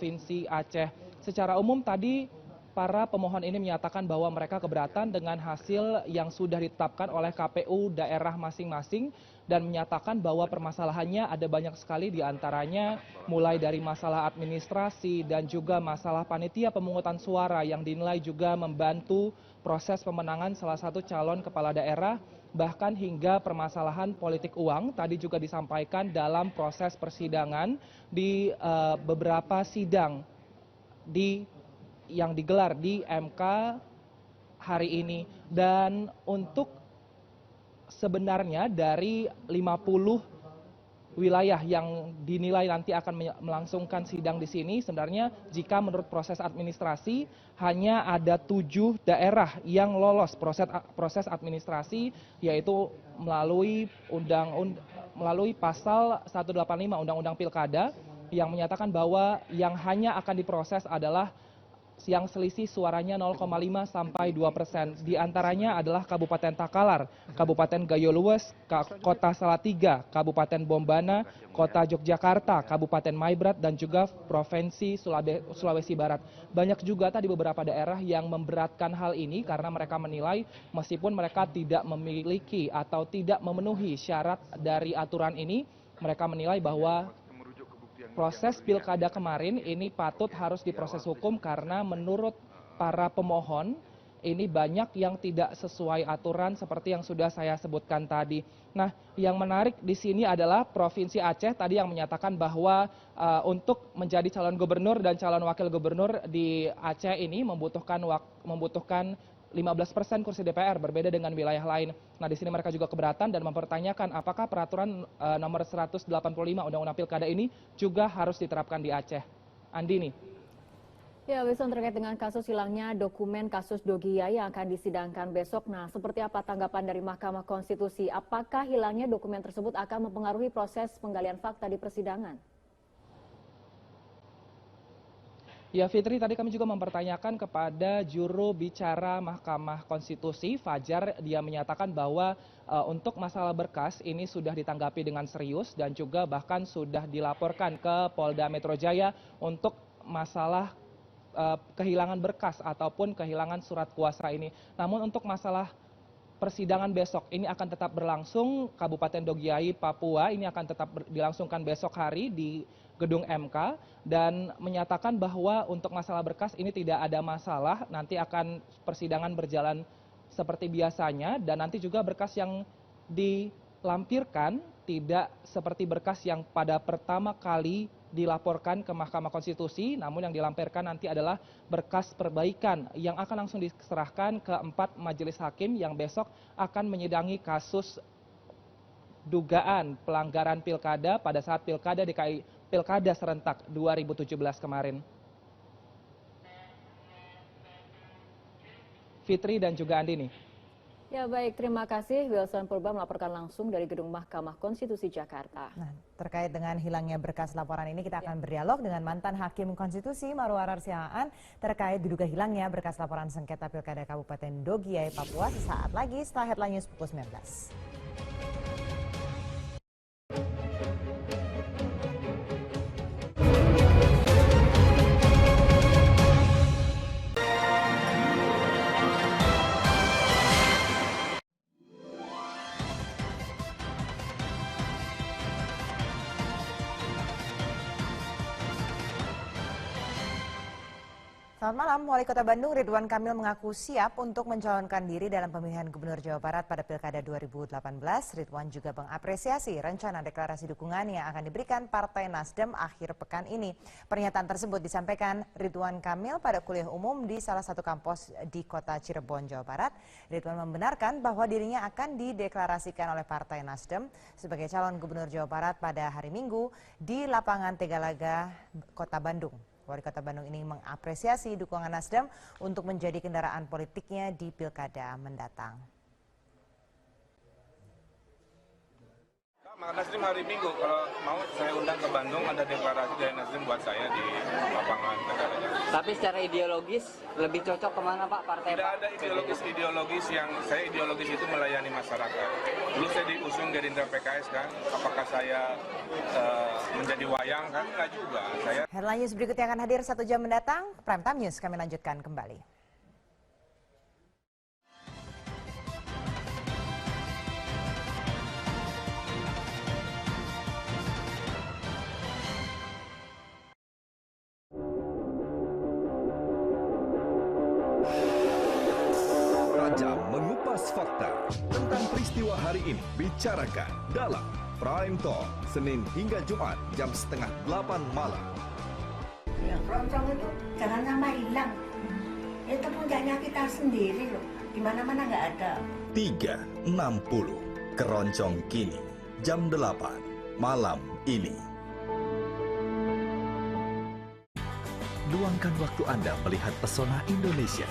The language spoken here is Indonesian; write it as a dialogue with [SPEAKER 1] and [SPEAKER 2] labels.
[SPEAKER 1] Provinsi Aceh. Secara umum tadi para pemohon ini menyatakan bahwa mereka keberatan dengan hasil yang sudah ditetapkan oleh KPU daerah masing-masing dan menyatakan bahwa permasalahannya ada banyak sekali, diantaranya mulai dari masalah administrasi dan juga masalah panitia pemungutan suara yang dinilai juga membantu proses pemenangan salah satu calon kepala daerah, bahkan hingga permasalahan politik uang tadi juga disampaikan dalam proses persidangan di beberapa sidang yang digelar di MK hari ini. Dan untuk sebenarnya dari 50 wilayah yang dinilai nanti akan melangsungkan sidang di sini, sebenarnya jika menurut proses administrasi hanya ada 7 daerah yang lolos proses administrasi, yaitu melalui pasal 185 Undang-Undang Pilkada yang menyatakan bahwa yang hanya akan diproses adalah yang selisih suaranya 0,5 sampai 2%. Di antaranya adalah Kabupaten Takalar, Kabupaten Gayo Luwes, Kota Salatiga, Kabupaten Bombana, Kota Yogyakarta, Kabupaten Maibrat, dan juga Provinsi Sulawesi Barat. Banyak juga tadi beberapa daerah yang memberatkan hal ini karena mereka menilai meskipun mereka tidak memiliki atau tidak memenuhi syarat dari aturan ini, mereka menilai bahwa proses pilkada kemarin ini patut harus diproses hukum karena menurut para pemohon ini banyak yang tidak sesuai aturan seperti yang sudah saya sebutkan tadi. Nah, yang menarik di sini adalah Provinsi Aceh tadi yang menyatakan bahwa untuk menjadi calon gubernur dan calon wakil gubernur di Aceh ini membutuhkan 15% kursi DPR, berbeda dengan wilayah lain. Nah, di sini mereka juga keberatan dan mempertanyakan apakah peraturan nomor 185 Undang-Undang Pilkada ini juga harus diterapkan di Aceh. Andini.
[SPEAKER 2] Ya, Wilson, terkait dengan kasus hilangnya dokumen kasus Dogi Yai yang akan disidangkan besok. Nah, seperti apa tanggapan dari Mahkamah Konstitusi? Apakah hilangnya dokumen tersebut akan mempengaruhi proses penggalian fakta di persidangan?
[SPEAKER 1] Ya, Fitri, tadi kami juga mempertanyakan kepada juru bicara Mahkamah Konstitusi, Fajar. Dia menyatakan bahwa untuk masalah berkas ini sudah ditanggapi dengan serius dan juga bahkan sudah dilaporkan ke Polda Metro Jaya untuk masalah kehilangan berkas ataupun kehilangan surat kuasa ini. Namun untuk masalah persidangan besok ini akan tetap berlangsung. Kabupaten Dogi Yai, Papua ini akan tetap dilangsungkan besok hari di gedung MK dan menyatakan bahwa untuk masalah berkas ini tidak ada masalah, nanti akan persidangan berjalan seperti biasanya dan nanti juga berkas yang dilampirkan tidak seperti berkas yang pada pertama kali dilaporkan ke Mahkamah Konstitusi, namun yang dilampirkan nanti adalah berkas perbaikan yang akan langsung diserahkan ke 4 majelis hakim yang besok akan menyidangi kasus dugaan pelanggaran pilkada pada saat Pilkada serentak 2017 kemarin. Fitri dan juga Andini.
[SPEAKER 2] Ya, baik, terima kasih Wilson Purba melaporkan langsung dari Gedung Mahkamah Konstitusi Jakarta.
[SPEAKER 3] Nah, terkait dengan hilangnya berkas laporan ini kita akan berdialog dengan mantan Hakim Konstitusi Marwarar Sihaan terkait diduga hilangnya berkas laporan sengketa Pilkada Kabupaten Dogi Yai, Papua sesaat lagi setelah Headline News pukul 19. Selamat malam, Wali Kota Bandung Ridwan Kamil mengaku siap untuk mencalonkan diri dalam pemilihan Gubernur Jawa Barat pada Pilkada 2018. Ridwan juga mengapresiasi rencana deklarasi dukungan yang akan diberikan Partai Nasdem akhir pekan ini. Pernyataan tersebut disampaikan Ridwan Kamil pada kuliah umum di salah satu kampus di kota Cirebon, Jawa Barat. Ridwan membenarkan bahwa dirinya akan dideklarasikan oleh Partai Nasdem sebagai calon Gubernur Jawa Barat pada hari Minggu di lapangan Tegalaga, Kota Bandung. Wali Kota Bandung ini mengapresiasi dukungan Nasdem untuk menjadi kendaraan politiknya di Pilkada mendatang.
[SPEAKER 4] Nasdem hari Minggu, kalau mau saya undang ke Bandung, ada deklarasi dari Nasdem buat saya di lapangan negaranya.
[SPEAKER 5] Tapi secara ideologis lebih cocok kemana Pak partai?
[SPEAKER 4] Tidak ada ideologis yang saya ideologis itu melayani masyarakat. Dulu saya diusung Gerindra PKS kan, apakah saya menjadi wayang kan? Enggak juga.
[SPEAKER 3] Headline News berikutnya akan hadir 1 jam mendatang. Prime Time News kami lanjutkan kembali.
[SPEAKER 6] Raja mengupas fakta tentang peristiwa hari ini. Bicarakan dalam Prime Talk, Senin hingga Jumat jam 7:30 malam.
[SPEAKER 7] Ya, keroncong itu jangan sampai hilang. Itu punyanya kita sendiri loh. Di mana-mana nggak ada.
[SPEAKER 6] 360 Keroncong kini jam 8 malam ini. Luangkan waktu Anda melihat pesona Indonesia